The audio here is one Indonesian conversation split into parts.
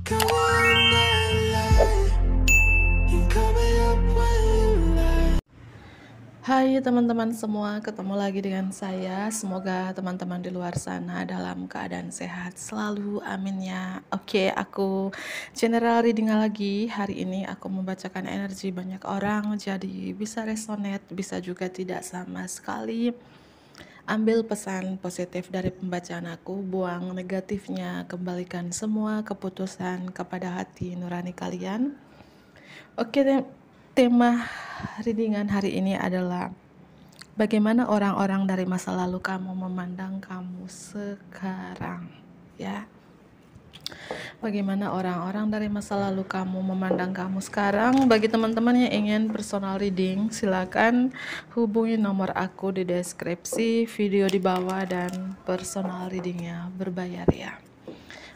Hai teman-teman semua, ketemu lagi dengan saya. Semoga teman-teman di luar sana dalam keadaan sehat selalu, amin ya. Oke, aku general reading lagi. Hari ini aku membacakan energi banyak orang, jadi bisa resonate, bisa juga tidak sama sekali. Ambil pesan positif dari pembacaan aku, buang negatifnya, kembalikan semua keputusan kepada hati nurani kalian. Oke, tema readingan hari ini adalah bagaimana orang-orang dari masa lalu kamu memandang kamu sekarang, ya. Bagaimana orang-orang dari masa lalu kamu memandang kamu sekarang? Bagi teman-teman yang ingin personal reading, silakan hubungi nomor aku di deskripsi video di bawah dan personal readingnya berbayar ya.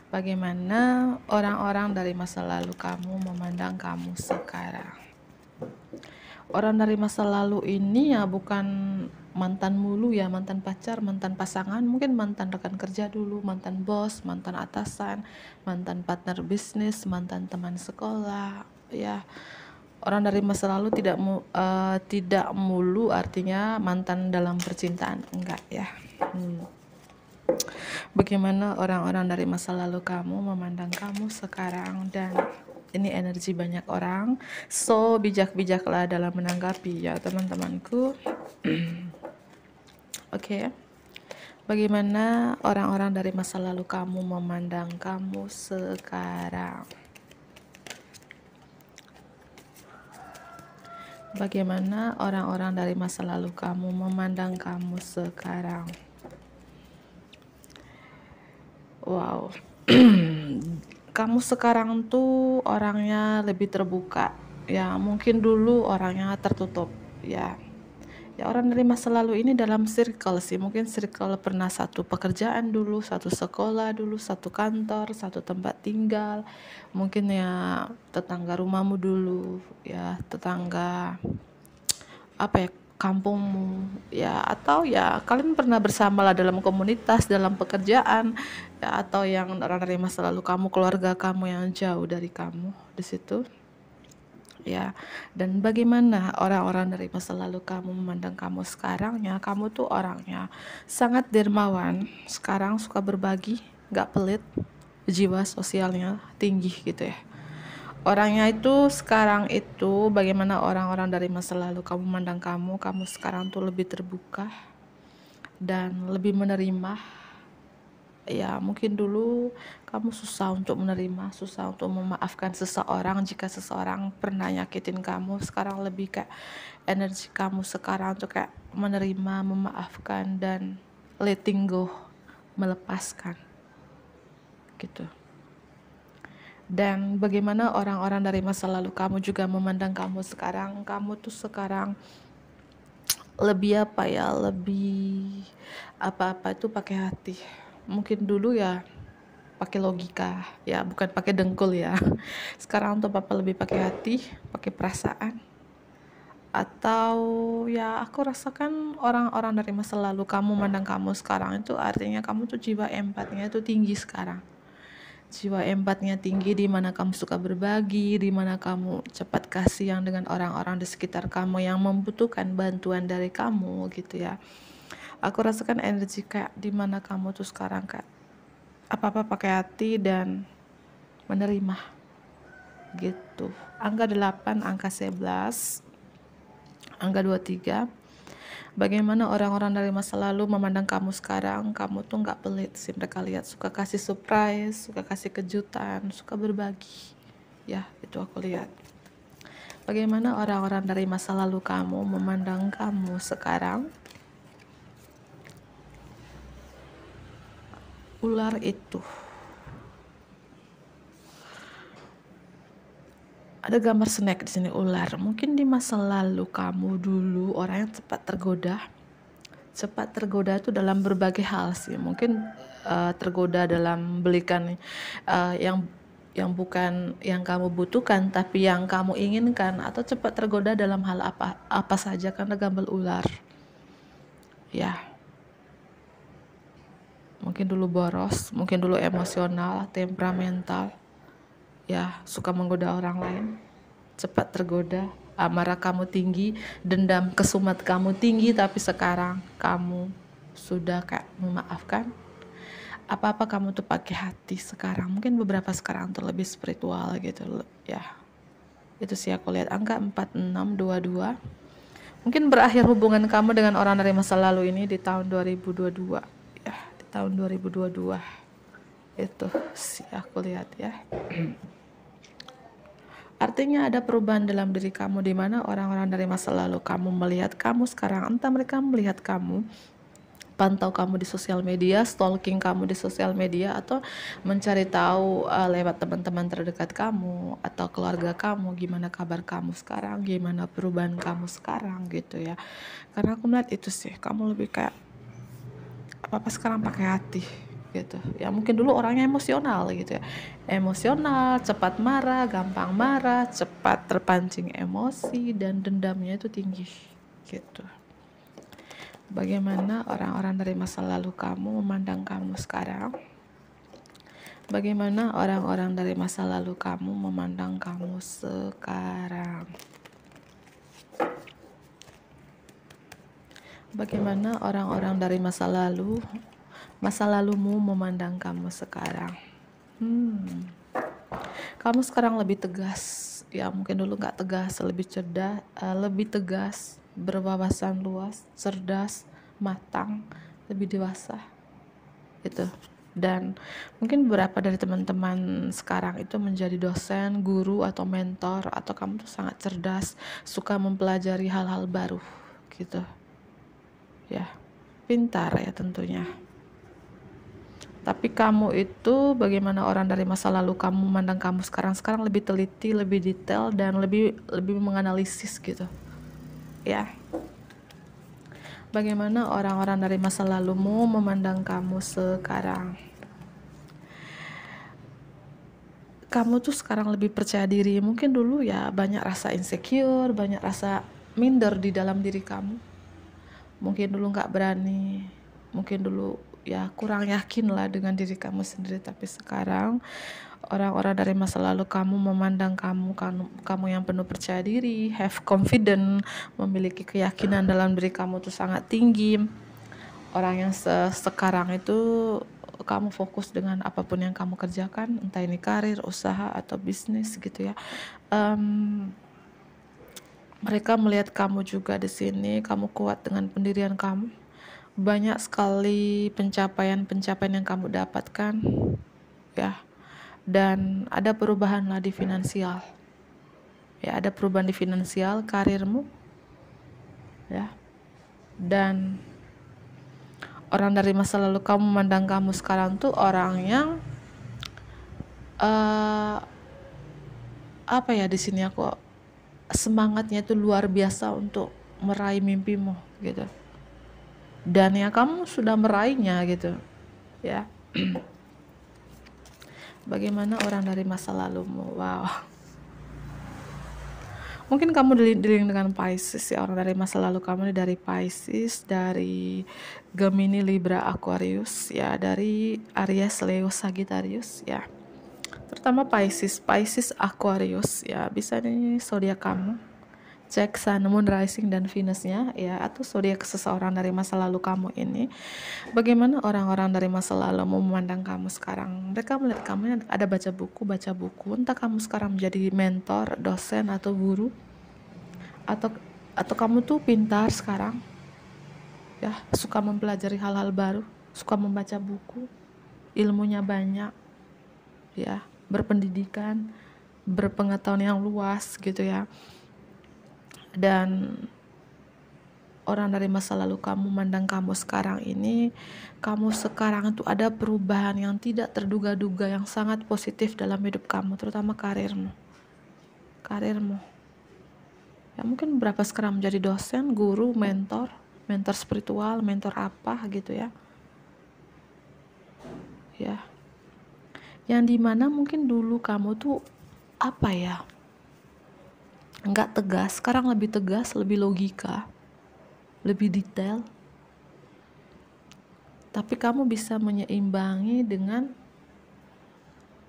Bagaimana orang-orang dari masa lalu kamu memandang kamu sekarang? Orang dari masa lalu ini ya bukan mantan mulu ya, mantan pacar, mantan pasangan, mungkin mantan rekan kerja dulu, mantan bos, mantan atasan, mantan partner bisnis, mantan teman sekolah ya. Orang dari masa lalu tidak mulu artinya mantan dalam percintaan, enggak ya. Bagaimana orang-orang dari masa lalu kamu memandang kamu sekarang, dan ini energi banyak orang, so bijak-bijaklah dalam menanggapi ya teman-temanku. Oke. Bagaimana orang-orang dari masa lalu kamu memandang kamu sekarang? Bagaimana orang-orang dari masa lalu kamu memandang kamu sekarang? Wow. Kamu sekarang tuh orangnya lebih terbuka ya, mungkin dulu orangnya tertutup ya. Orang dari masa lalu ini dalam circle sih, mungkin circle pernah satu pekerjaan dulu, satu sekolah dulu, satu kantor, satu tempat tinggal, mungkin ya tetangga rumahmu dulu ya, tetangga apa ya, kampungmu ya, atau ya kalian pernah bersama lah dalam komunitas, dalam pekerjaan ya, atau yang orang dari masa lalu kamu, keluarga kamu yang jauh dari kamu di situ ya. Dan bagaimana orang-orang dari masa lalu kamu memandang kamu sekarang ya? Kamu tuh orangnya sangat dermawan, sekarang suka berbagi, gak pelit, jiwa sosialnya tinggi gitu ya. Orangnya itu sekarang itu bagaimana orang-orang dari masa lalu kamu memandang kamu sekarang tuh lebih terbuka dan lebih menerima ya. Mungkin dulu kamu susah untuk menerima, susah untuk memaafkan seseorang jika seseorang pernah nyakitin kamu. Sekarang lebih kayak energi kamu sekarang tuh kayak menerima, memaafkan, dan letting go, melepaskan gitu. Dan bagaimana orang-orang dari masa lalu kamu juga memandang kamu sekarang? Kamu tuh sekarang lebih apa ya, lebih apa-apa itu pakai hati. Mungkin dulu ya pakai logika ya, bukan pakai dengkul ya. Sekarang tuh papa lebih pakai hati, pakai perasaan. Atau ya aku rasakan orang-orang dari masa lalu kamu memandang kamu sekarang itu artinya kamu tuh jiwa empatnya itu tinggi sekarang. Jiwa empatnya tinggi, di mana kamu suka berbagi, di mana kamu cepat kasihan dengan orang-orang di sekitar kamu yang membutuhkan bantuan dari kamu gitu ya. Aku rasakan energi kayak di mana kamu tuh sekarang kayak apa-apa pakai hati dan menerima gitu. Angka 8, angka 11, angka 23. Bagaimana orang-orang dari masa lalu memandang kamu sekarang? Kamu tuh gak pelit sih, mereka lihat suka kasih surprise, suka kasih kejutan, suka berbagi ya, itu aku lihat. Bagaimana orang-orang dari masa lalu kamu memandang kamu sekarang? Ular itu ada gambar snack di sini, ular. Mungkin di masa lalu kamu dulu orang yang cepat tergoda itu dalam berbagai hal sih. Mungkin tergoda dalam belikan yang bukan yang kamu butuhkan tapi yang kamu inginkan, atau cepat tergoda dalam hal apa saja karena gambar ular ya. Mungkin dulu boros, mungkin dulu emosional, temperamental ya suka menggoda orang lain, cepat tergoda, amarah kamu tinggi, dendam kesumat kamu tinggi, tapi sekarang kamu sudah kayak memaafkan. Apa-apa kamu tuh pakai hati sekarang. Mungkin beberapa sekarang tuh lebih spiritual gitu ya. Itu sih aku lihat angka 4622. Mungkin berakhir hubungan kamu dengan orang dari masa lalu ini di tahun 2022 ya, di tahun 2022. Itu sih aku lihat ya. Artinya ada perubahan dalam diri kamu, di mana orang-orang dari masa lalu kamu melihat kamu sekarang, entah mereka melihat kamu, pantau kamu di sosial media, stalking kamu di sosial media, atau mencari tahu lewat teman-teman terdekat kamu atau keluarga kamu, gimana kabar kamu sekarang, gimana perubahan kamu sekarang gitu ya. Karena aku melihat itu sih, kamu lebih kayak apa sekarang pakai hati gitu ya. Mungkin dulu orangnya emosional gitu ya, emosional, cepat marah, gampang marah, cepat terpancing emosi, dan dendamnya itu tinggi gitu. Bagaimana orang-orang dari masa lalu kamu memandang kamu sekarang? Bagaimana orang-orang dari masa lalu kamu memandang kamu sekarang? Bagaimana orang-orang dari masa lalumu memandang kamu sekarang? Kamu sekarang lebih tegas ya, mungkin dulu nggak tegas, lebih cerdas, lebih tegas, berwawasan luas, cerdas, matang, lebih dewasa itu. Dan mungkin beberapa dari teman-teman sekarang itu menjadi dosen, guru, atau mentor, atau kamu tuh sangat cerdas, suka mempelajari hal-hal baru gitu ya, pintar ya tentunya. Tapi kamu itu bagaimana orang dari masa lalu kamu memandang kamu sekarang lebih teliti, lebih detail, dan lebih menganalisis gitu ya. Bagaimana orang-orang dari masa lalumu memandang kamu sekarang? Kamu tuh sekarang lebih percaya diri. Mungkin dulu ya banyak rasa insecure, banyak rasa minder di dalam diri kamu. Mungkin dulu nggak berani, mungkin dulu ya kurang yakin lah dengan diri kamu sendiri. Tapi sekarang orang-orang dari masa lalu kamu memandang kamu yang penuh percaya diri, have confident, memiliki keyakinan dalam diri kamu tuh sangat tinggi. Orang yang sekarang itu kamu fokus dengan apapun yang kamu kerjakan, entah ini karir, usaha, atau bisnis gitu ya. Mereka melihat kamu juga di sini, kamu kuat dengan pendirian kamu. Banyak sekali pencapaian-pencapaian yang kamu dapatkan ya. Dan ada perubahan lah di finansial. Ya, ada perubahan di finansial, karirmu ya. Dan orang dari masa lalu kamu memandang kamu sekarang tuh orang yang apa ya, di sini aku semangatnya itu luar biasa untuk meraih mimpimu gitu. Dan ya kamu sudah meraihnya gitu ya. Bagaimana orang dari masa lalumu? Wow. Mungkin kamu dealing dengan Pisces ya, orang dari masa lalu kamu ini dari Pisces, dari Gemini, Libra, Aquarius ya, dari Aries, Leo, Sagittarius ya. Terutama Pisces, Aquarius ya, bisa nih zodiak kamu. Cek Sun, Moon, Rising, dan Venusnya ya, atau zodiak seseorang dari masa lalu kamu ini. Bagaimana orang-orang dari masa lalu memandang kamu sekarang? Mereka melihat kamu ada baca buku, entah kamu sekarang menjadi mentor, dosen, atau guru, atau kamu tuh pintar sekarang ya, suka mempelajari hal-hal baru, suka membaca buku, ilmunya banyak ya, berpendidikan, berpengetahuan yang luas gitu ya. Dan orang dari masa lalu kamu memandang kamu sekarang ini, kamu sekarang itu ada perubahan yang tidak terduga-duga yang sangat positif dalam hidup kamu, terutama karirmu ya. Mungkin berapa sekarang menjadi dosen, guru, mentor spiritual, mentor apa gitu ya, yang dimana mungkin dulu kamu tuh apa ya, nggak tegas, sekarang lebih tegas, lebih logika, lebih detail. Tapi kamu bisa menyeimbangi dengan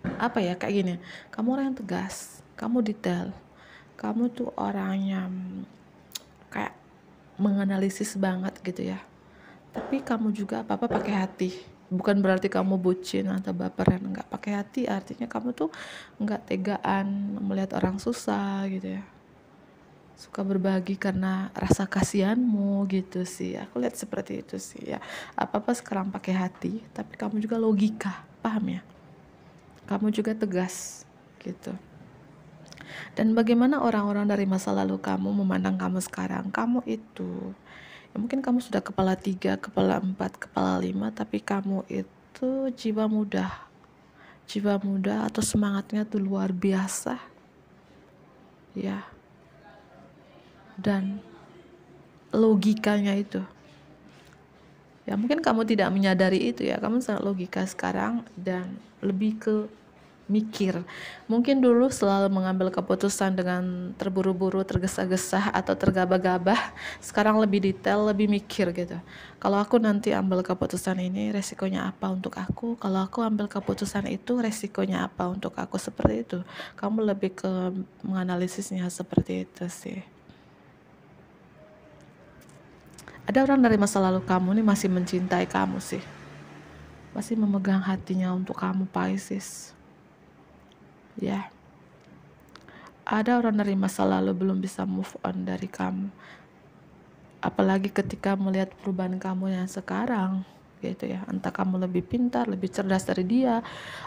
apa ya, kayak gini, kamu orang yang tegas, kamu detail, kamu tuh orang yang kayak menganalisis banget gitu ya. Tapi kamu juga apa-apa pakai hati. Bukan berarti kamu bucin atau baperan, enggak. Pakai hati artinya kamu tuh enggak tegaan melihat orang susah gitu ya. Suka berbagi karena rasa kasihanmu gitu sih. Aku lihat seperti itu sih ya. Apa-apa sekarang pakai hati, tapi kamu juga logika, paham ya? Kamu juga tegas gitu. Dan bagaimana orang-orang dari masa lalu kamu memandang kamu sekarang? Kamu itu, ya mungkin kamu sudah kepala 3, kepala 4, kepala 5, tapi kamu itu jiwa muda atau semangatnya tuh luar biasa, ya. Dan logikanya itu, ya mungkin kamu tidak menyadari itu ya, kamu sangat logika sekarang dan lebih ke mikir. Mungkin dulu selalu mengambil keputusan dengan terburu-buru, tergesa-gesa atau tergabah-gabah. Sekarang lebih detail, lebih mikir gitu. Kalau aku nanti ambil keputusan ini, resikonya apa untuk aku? Kalau aku ambil keputusan itu, resikonya apa untuk aku? Seperti itu. Kamu lebih ke menganalisisnya seperti itu sih. Ada orang dari masa lalu kamu nih masih mencintai kamu sih. Masih memegang hatinya untuk kamu, Pisces. Ya. Ada orang dari masa lalu belum bisa move on dari kamu. Apalagi ketika melihat perubahan kamu yang sekarang gitu ya. Entah kamu lebih pintar, lebih cerdas dari dia.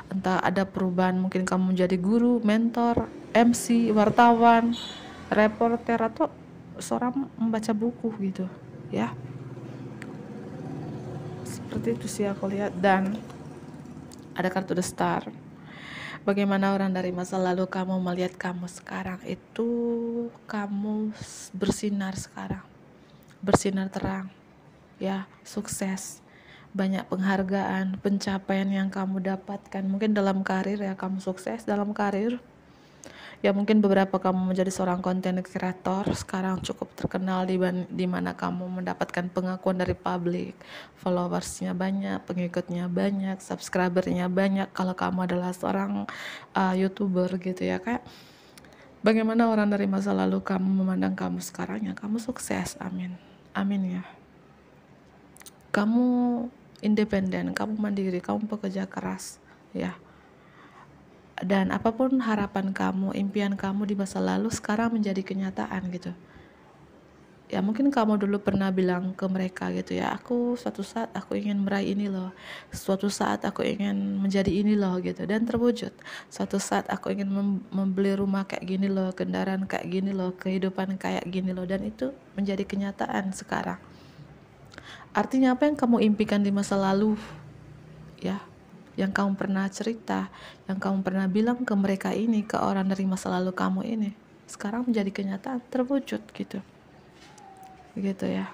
Entah ada perubahan, mungkin kamu menjadi guru, mentor, MC, wartawan, reporter, atau seorang membaca buku gitu ya. Seperti itu sih aku lihat. Dan ada kartu The Star. Bagaimana orang dari masa lalu kamu melihat kamu sekarang itu, kamu bersinar sekarang, bersinar terang ya, sukses, banyak penghargaan, pencapaian yang kamu dapatkan. Mungkin dalam karir ya, kamu sukses dalam karir ya, mungkin beberapa kamu menjadi seorang content creator sekarang cukup terkenal di mana kamu mendapatkan pengakuan dari publik, followersnya banyak, pengikutnya banyak, subscribernya banyak. Kalau kamu adalah seorang youtuber gitu ya, kayak bagaimana orang dari masa lalu kamu memandang kamu sekarang ya, kamu sukses, amin, amin ya. Kamu independen, kamu mandiri, kamu pekerja keras ya. Dan apapun harapan kamu, impian kamu di masa lalu sekarang menjadi kenyataan gitu. Ya mungkin kamu dulu pernah bilang ke mereka gitu ya, aku suatu saat aku ingin meraih ini loh, suatu saat aku ingin menjadi ini loh gitu, dan terwujud. Suatu saat aku ingin membeli rumah kayak gini loh, kendaraan kayak gini loh, kehidupan kayak gini loh, dan itu menjadi kenyataan sekarang. Artinya apa yang kamu impikan di masa lalu ya, yang kamu pernah cerita, yang kamu pernah bilang ke mereka ini, ke orang dari masa lalu kamu ini, sekarang menjadi kenyataan, terwujud gitu ya.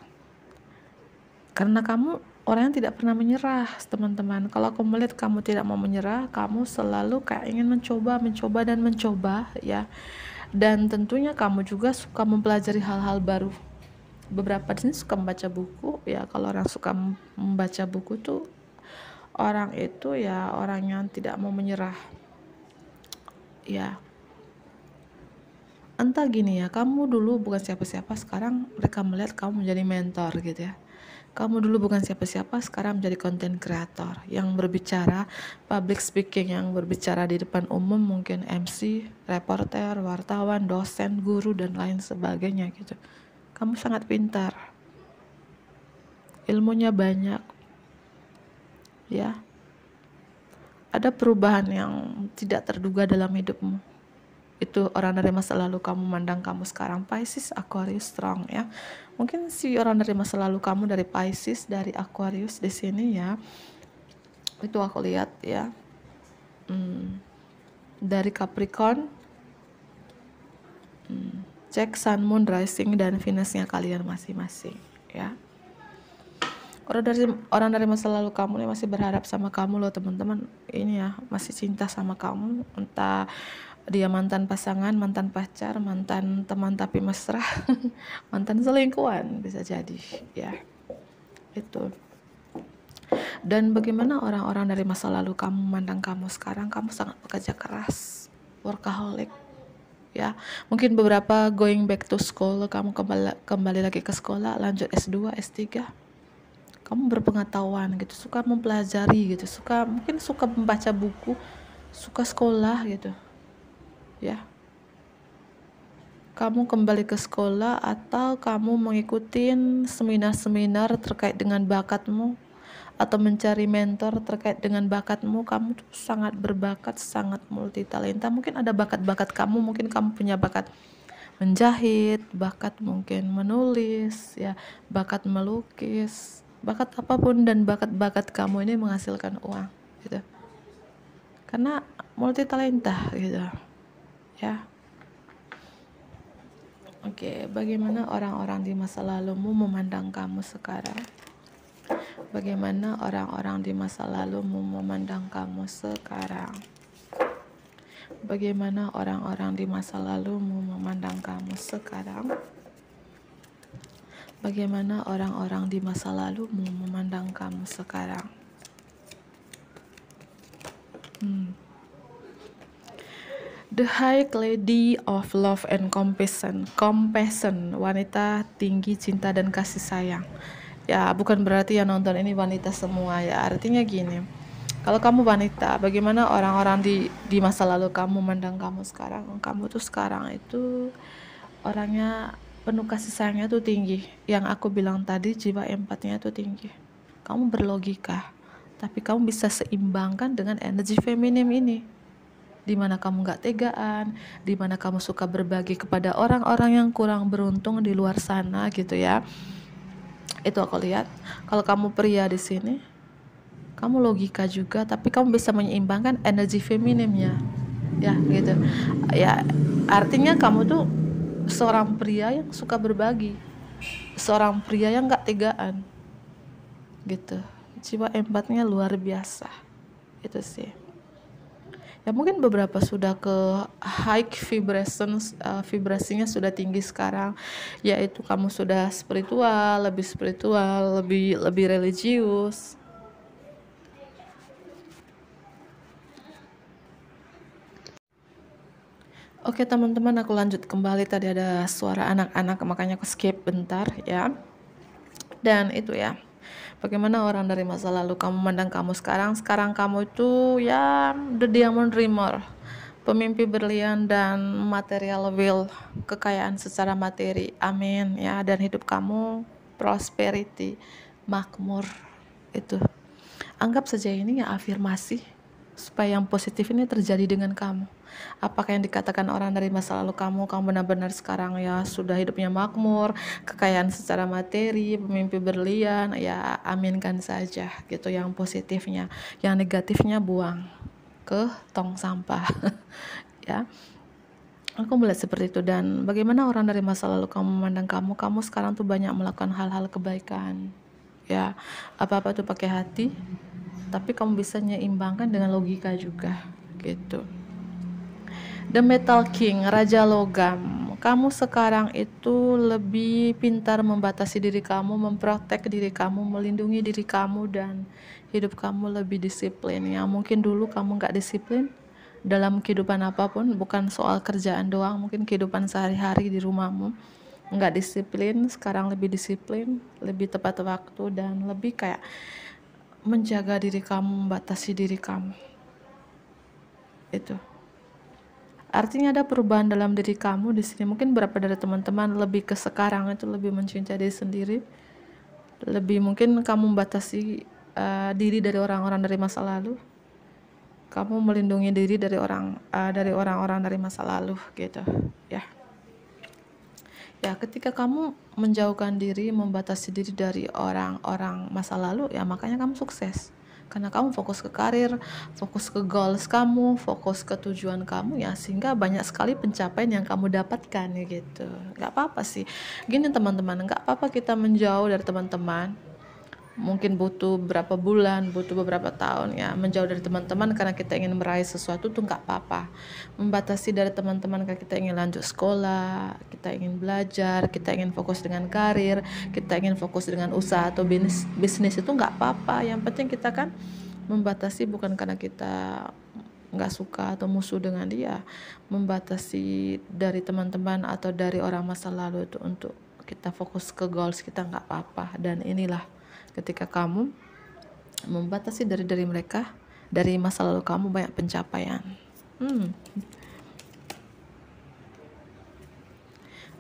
Karena kamu orang yang tidak pernah menyerah, teman-teman. Kalau aku melihat kamu tidak mau menyerah, kamu selalu kayak ingin mencoba dan mencoba ya. Dan tentunya kamu juga suka mempelajari hal-hal baru. Beberapa di sini suka membaca buku ya. Kalau orang suka membaca buku tuh, orang itu ya orang yang tidak mau menyerah ya. Entah gini ya, kamu dulu bukan siapa-siapa, sekarang mereka melihat kamu menjadi mentor gitu ya. Kamu dulu bukan siapa-siapa, sekarang menjadi content creator yang berbicara, public speaking, yang berbicara di depan umum, mungkin MC, reporter, wartawan, dosen, guru, dan lain sebagainya gitu. Kamu sangat pintar, ilmunya banyak ya. Ada perubahan yang tidak terduga dalam hidupmu. Itu orang dari masa lalu kamu mandang kamu sekarang, Pisces, Aquarius, strong ya. Mungkin si orang dari masa lalu kamu dari Pisces, dari Aquarius di sini ya. Itu aku lihat ya. Dari Capricorn, cek Sun, Moon, Rising, dan Venusnya kalian masing-masing ya. Orang dari masa lalu kamu nih masih berharap sama kamu loh, teman-teman. Ini ya, masih cinta sama kamu. Entah dia mantan pasangan, mantan pacar, mantan teman tapi mesra, mantan selingkuhan bisa jadi ya. Itu Dan bagaimana orang-orang dari masa lalu kamu memandang kamu sekarang? Kamu sangat bekerja keras, workaholic, ya. Mungkin beberapa going back to school, kamu kembali lagi ke sekolah, lanjut S2, S3. Kamu berpengetahuan gitu, suka mempelajari gitu, mungkin suka membaca buku, suka sekolah gitu, ya. Kamu kembali ke sekolah atau kamu mengikuti seminar-seminar terkait dengan bakatmu atau mencari mentor terkait dengan bakatmu. Kamu tuh sangat berbakat, sangat multitalenta. Mungkin ada bakat-bakat kamu, mungkin kamu punya bakat menjahit, bakat mungkin menulis, ya, bakat melukis, bakat apapun, dan bakat-bakat kamu ini menghasilkan uang gitu. Karena multitalenta gitu, ya. Oke, bagaimana orang-orang di masa lalumu memandang kamu sekarang? Bagaimana orang-orang di masa lalumu memandang kamu sekarang? Bagaimana orang-orang di masa lalumu memandang kamu sekarang? Bagaimana orang-orang di masa lalumu memandang kamu sekarang? The High Lady of Love and Compassion, wanita tinggi cinta dan kasih sayang. Ya, bukan berarti yang nonton ini wanita semua, ya. Artinya gini, kalau kamu wanita, bagaimana orang-orang di masa lalu kamu memandang kamu sekarang? Kamu tuh sekarang itu orangnya penuh kasih sayangnya tuh tinggi. Yang aku bilang tadi, jiwa empatnya tuh tinggi. Kamu berlogika, tapi kamu bisa seimbangkan dengan energi feminim ini. Di mana kamu gak tegaan, di mana kamu suka berbagi kepada orang-orang yang kurang beruntung di luar sana gitu, ya. Itu aku lihat. Kalau kamu pria di sini, kamu logika juga, tapi kamu bisa menyeimbangkan energi feminimnya, ya gitu. Ya, artinya kamu tuh seorang pria yang suka berbagi, seorang pria yang gak tegaan gitu. Jiwa empatnya luar biasa. Itu sih. Ya, mungkin beberapa sudah ke high vibration, vibrasinya sudah tinggi sekarang, yaitu kamu sudah spiritual, lebih religius. Oke teman-teman, aku lanjut kembali. Tadi ada suara anak-anak, makanya aku skip bentar, ya. Dan itu, ya, bagaimana orang dari masa lalu kamu memandang kamu sekarang? Sekarang kamu itu, ya, the diamond dreamer, pemimpi berlian dan material will, kekayaan secara materi, amin, ya. Dan hidup kamu prosperity, makmur. Itu, anggap saja ini ya afirmasi supaya yang positif ini terjadi dengan kamu. Apakah yang dikatakan orang dari masa lalu kamu benar-benar sekarang ya sudah hidupnya makmur, kekayaan secara materi, pemimpi berlian, ya aminkan saja gitu yang positifnya. Yang negatifnya buang ke tong sampah. Ya, aku melihat seperti itu. Dan bagaimana orang dari masa lalu kamu memandang kamu sekarang tuh banyak melakukan hal-hal kebaikan, ya, apa-apa tuh pakai hati, tapi kamu bisa menyeimbangkan dengan logika juga gitu. The Metal King, Raja Logam, kamu sekarang itu lebih pintar membatasi diri kamu, memprotek diri kamu, melindungi diri kamu, dan hidup kamu lebih disiplin. Ya, mungkin dulu kamu gak disiplin dalam kehidupan apapun, bukan soal kerjaan doang, mungkin kehidupan sehari-hari di rumahmu gak disiplin. Sekarang lebih disiplin, lebih tepat waktu, dan lebih kayak menjaga diri kamu, membatasi diri kamu. Itu artinya ada perubahan dalam diri kamu di sini. Mungkin beberapa dari teman-teman lebih ke sekarang itu lebih mencintai diri sendiri, lebih mungkin kamu membatasi diri dari orang-orang dari masa lalu, kamu melindungi diri dari orang-orang dari masa lalu gitu, ya. Ya, ketika kamu menjauhkan diri, membatasi diri dari orang-orang masa lalu, ya makanya kamu sukses. Karena kamu fokus ke karir, fokus ke goals kamu, fokus ke tujuan kamu, ya, sehingga banyak sekali pencapaian yang kamu dapatkan ya gitu. Gak apa-apa sih. Gini teman-teman, gak apa-apa kita menjauh dari teman-teman. mungkin butuh berapa bulan, butuh beberapa tahun ya menjauh dari teman-teman karena kita ingin meraih sesuatu tuh nggak apa-apa. Membatasi dari teman-teman karena kita ingin lanjut sekolah, kita ingin belajar, kita ingin fokus dengan karir, kita ingin fokus dengan usaha atau bisnis itu nggak apa-apa. Yang penting kita kan membatasi bukan karena kita nggak suka atau musuh dengan dia. Membatasi dari teman-teman atau dari orang masa lalu itu untuk kita fokus ke goals kita nggak apa-apa. Dan inilah ketika kamu membatasi dari mereka, dari masa lalu kamu banyak pencapaian.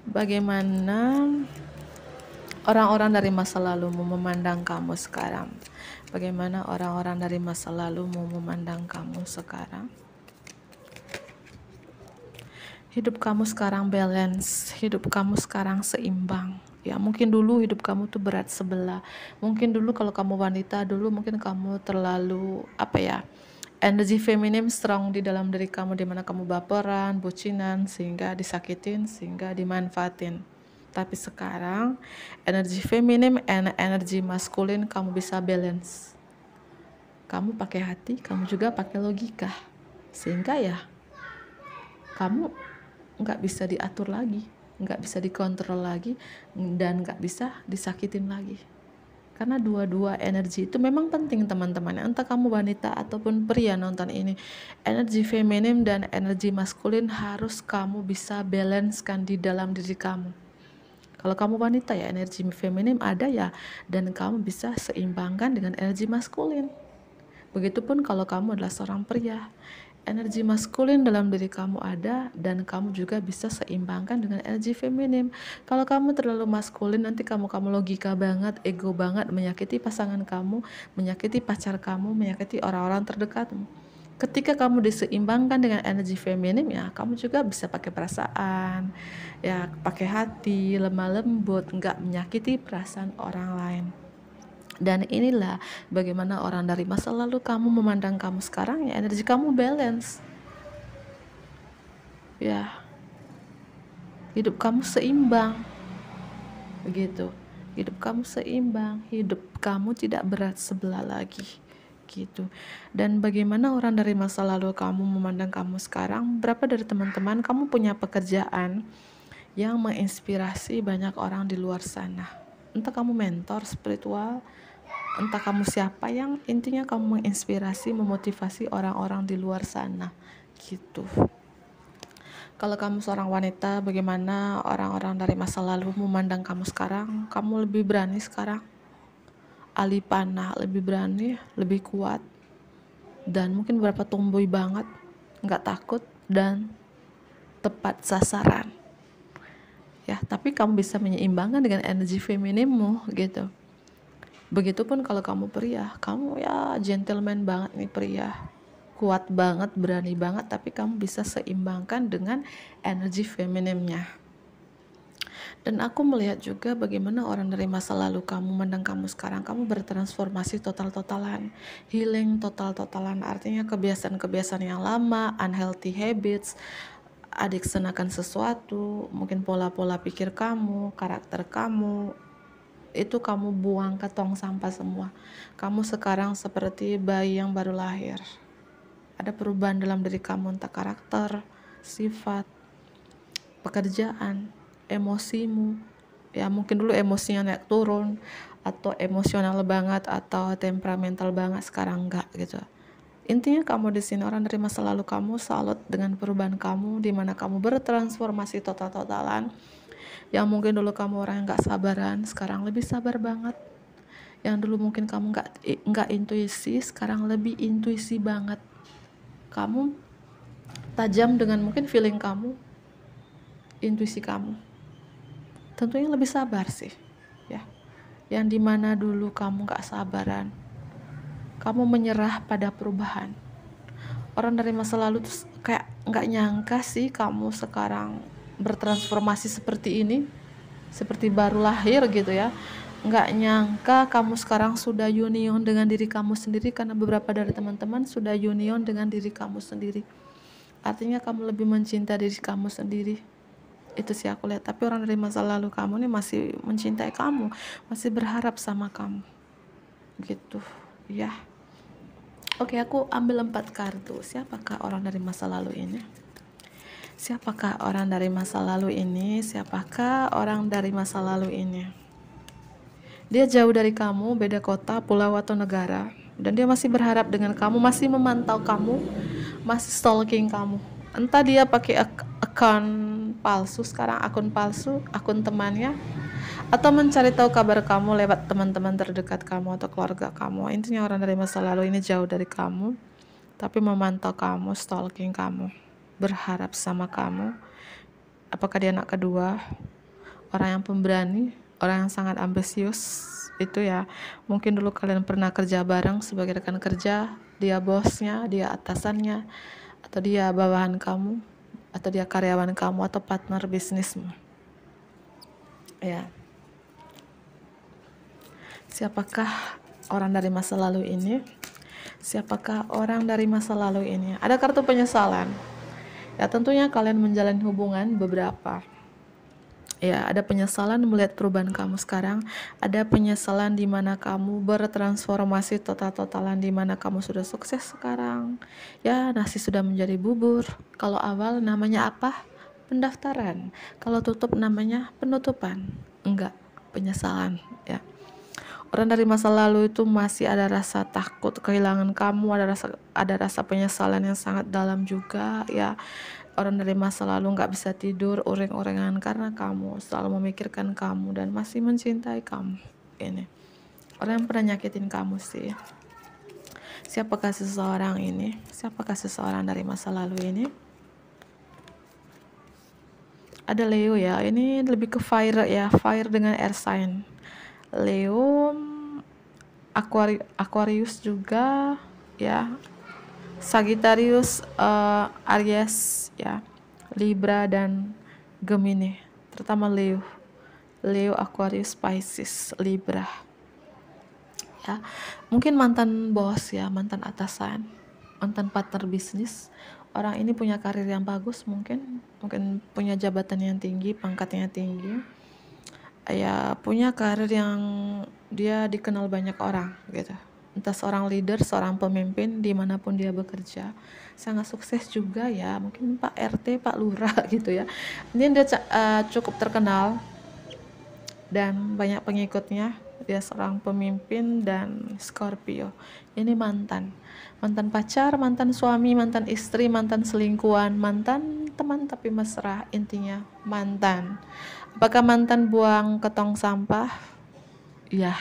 Bagaimana orang-orang dari masa lalu memandang kamu sekarang? Bagaimana orang-orang dari masa lalu memandang kamu sekarang? Hidup kamu sekarang balance, hidup kamu sekarang seimbang. Ya, mungkin dulu hidup kamu tuh berat sebelah. Mungkin dulu kalau kamu wanita, dulu mungkin kamu terlalu energi feminim strong di dalam diri kamu, dimana kamu baperan, bucinan, sehingga disakitin, sehingga dimanfaatin. Tapi sekarang energi feminim and energi maskulin kamu bisa balance. Kamu pakai hati, kamu juga pakai logika, sehingga ya kamu nggak bisa diatur lagi, nggak bisa dikontrol lagi, dan nggak bisa disakitin lagi. Karena dua-dua energi itu memang penting teman-teman. Entah kamu wanita ataupun pria nonton ini, energi feminim dan energi maskulin harus kamu bisa balancekan di dalam diri kamu. Kalau kamu wanita ya energi feminim ada ya, dan kamu bisa seimbangkan dengan energi maskulin. Begitupun kalau kamu adalah seorang pria, energi maskulin dalam diri kamu ada dan kamu juga bisa seimbangkan dengan energi feminim. Kalau kamu terlalu maskulin, nanti kamu logika banget, ego banget, menyakiti pasangan kamu, menyakiti pacar kamu, menyakiti orang-orang terdekatmu. Ketika kamu diseimbangkan dengan energi feminim, ya kamu juga bisa pakai perasaan, ya pakai hati, lemah lembut, nggak menyakiti perasaan orang lain. Dan inilah bagaimana orang dari masa lalu kamu memandang kamu sekarang, ya energi kamu balance. Ya, hidup kamu seimbang. Begitu. Hidup kamu seimbang, hidup kamu tidak berat sebelah lagi. Gitu. Dan bagaimana orang dari masa lalu kamu memandang kamu sekarang? Berapa dari teman-teman kamu punya pekerjaan yang menginspirasi banyak orang di luar sana? Entah kamu mentor spiritual, entah kamu siapa, yang intinya kamu menginspirasi, memotivasi orang-orang di luar sana gitu. Kalau kamu seorang wanita, bagaimana orang-orang dari masa lalu memandang kamu sekarang? Kamu lebih berani sekarang, alih panah, lebih berani, lebih kuat, dan mungkin beberapa tomboy banget, nggak takut dan tepat sasaran ya. Tapi kamu bisa menyeimbangkan dengan energi femininmu gitu. Begitupun kalau kamu pria, kamu ya gentleman banget nih pria, kuat banget, berani banget, tapi kamu bisa seimbangkan dengan energi feminimnya. Dan aku melihat juga bagaimana orang dari masa lalu kamu memandang kamu sekarang. Kamu bertransformasi total-totalan, healing total-totalan, artinya kebiasaan-kebiasaan yang lama, unhealthy habits, addiction akan sesuatu, mungkin pola-pola pikir kamu, karakter kamu, itu kamu buang ke tong sampah semua. Kamu sekarang seperti bayi yang baru lahir. Ada perubahan dalam diri kamu, entah karakter, sifat, pekerjaan, emosimu. Ya mungkin dulu emosinya naik turun, atau emosional banget, atau temperamental banget, sekarang enggak gitu. Intinya kamu di sini, orang dari masa lalu kamu salut dengan perubahan kamu, di mana kamu bertransformasi total-totalan. Yang mungkin dulu kamu orang yang gak sabaran, sekarang lebih sabar banget. Yang dulu mungkin kamu gak intuisi, sekarang lebih intuisi banget. Kamu tajam dengan mungkin feeling kamu, intuisi kamu. Tentunya lebih sabar sih ya. Yang dimana dulu kamu gak sabaran, kamu menyerah pada perubahan. Orang dari masa lalu tuh kayak gak nyangka sih kamu sekarang bertransformasi seperti ini, seperti baru lahir gitu ya. Nggak nyangka kamu sekarang sudah union dengan diri kamu sendiri, karena beberapa dari teman-teman sudah union dengan diri kamu sendiri. Artinya kamu lebih mencintai diri kamu sendiri. Itu sih aku lihat. Tapi orang dari masa lalu kamu nih masih mencintai kamu, masih berharap sama kamu. gitu ya. Oke, aku ambil 4 kartu. Siapakah orang dari masa lalu ini? Siapakah orang dari masa lalu ini? Siapakah orang dari masa lalu ini? Dia jauh dari kamu, beda kota, pulau atau negara, dan dia masih berharap dengan kamu, masih memantau kamu, masih stalking kamu. Entah dia pakai akun palsu sekarang, akun palsu, akun temannya, atau mencari tahu kabar kamu lewat teman-teman terdekat kamu atau keluarga kamu. Intinya orang dari masa lalu ini jauh dari kamu, tapi memantau kamu, stalking kamu, berharap sama kamu. Apakah dia anak kedua, orang yang pemberani, orang yang sangat ambisius? Itu ya, mungkin dulu kalian pernah kerja bareng sebagai rekan kerja, dia bosnya, dia atasannya, atau dia bawahan kamu, atau dia karyawan kamu, atau partner bisnismu ya. Siapakah orang dari masa lalu ini? Siapakah orang dari masa lalu ini? Ada kartu penyesalan. Ya, tentunya kalian menjalani hubungan beberapa. Ya, ada penyesalan melihat perubahan kamu sekarang. Ada penyesalan di mana kamu bertransformasi total-totalan, di mana kamu sudah sukses sekarang. Ya, nasi sudah menjadi bubur. Kalau awal namanya apa? Pendaftaran. Kalau tutup namanya penutupan. Enggak, penyesalan ya. Orang dari masa lalu itu masih ada rasa takut kehilangan kamu, ada rasa penyesalan yang sangat dalam juga ya. Orang dari masa lalu nggak bisa tidur uring-uringan karena kamu, selalu memikirkan kamu dan masih mencintai kamu. Ini orang yang pernah nyakitin kamu sih. Siapakah seseorang ini? Siapakah seseorang dari masa lalu ini? Ada Leo ya, ini lebih ke fire ya, fire dengan air sign. Leo, Aquarius juga ya, Sagittarius, Aries ya, Libra dan Gemini, terutama Leo, Aquarius, Pisces, Libra ya. Mungkin mantan bos ya, mantan atasan, mantan partner bisnis. Orang ini punya karir yang bagus, mungkin punya jabatan yang tinggi, pangkatnya tinggi ya, punya karir yang dia dikenal banyak orang gitu. Entah seorang leader, seorang pemimpin dimanapun dia bekerja, sangat sukses juga ya, mungkin Pak RT, Pak Lurah gitu ya. Ini dia cukup terkenal dan banyak pengikutnya. Dia seorang pemimpin dan Scorpio. Ini mantan pacar, mantan suami, mantan istri, mantan selingkuhan, mantan teman tapi mesra, intinya mantan. Apakah mantan buang ke tong sampah? Ya,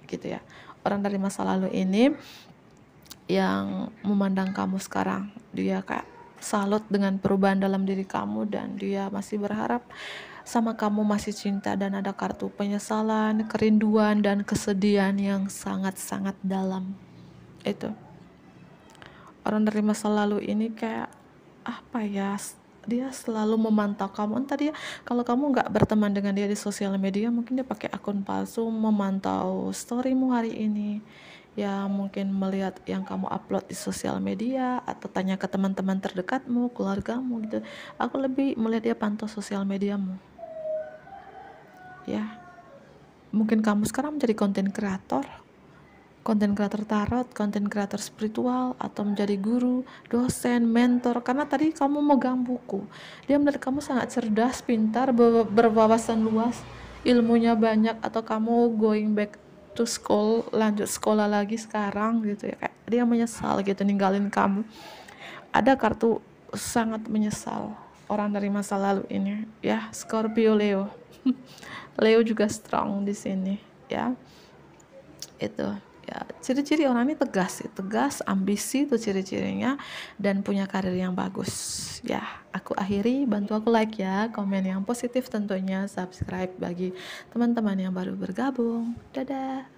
gitu ya. Orang dari masa lalu ini yang memandang kamu sekarang, dia kayak salut dengan perubahan dalam diri kamu dan dia masih berharap sama kamu, masih cinta, dan ada kartu penyesalan, kerinduan, dan kesedihan yang sangat-sangat dalam. Itu orang dari masa lalu ini kayak apa ya, dia selalu memantau kamu. Entah dia, kalau kamu nggak berteman dengan dia di sosial media, mungkin dia pakai akun palsu memantau storymu hari ini ya, mungkin melihat yang kamu upload di sosial media atau tanya ke teman-teman terdekatmu, keluargamu gitu. Aku lebih melihat dia pantau sosial mediamu ya. Mungkin kamu sekarang menjadi konten kreator tarot, konten kreator spiritual, atau menjadi guru, dosen, mentor, karena tadi kamu megang buku. Dia melihat kamu sangat cerdas, pintar, berwawasan luas, ilmunya banyak, atau kamu going back to school, lanjut sekolah lagi sekarang gitu ya. Kayak dia menyesal gitu ninggalin kamu. Ada kartu sangat menyesal orang dari masa lalu ini ya, Scorpio, Leo. Leo juga strong di sini ya. Itu ya, ciri-ciri orang ini tegas, ambisi itu ciri-cirinya, dan punya karir yang bagus ya. Aku akhiri, bantu aku like ya, komen yang positif tentunya, subscribe bagi teman-teman yang baru bergabung. Dadah.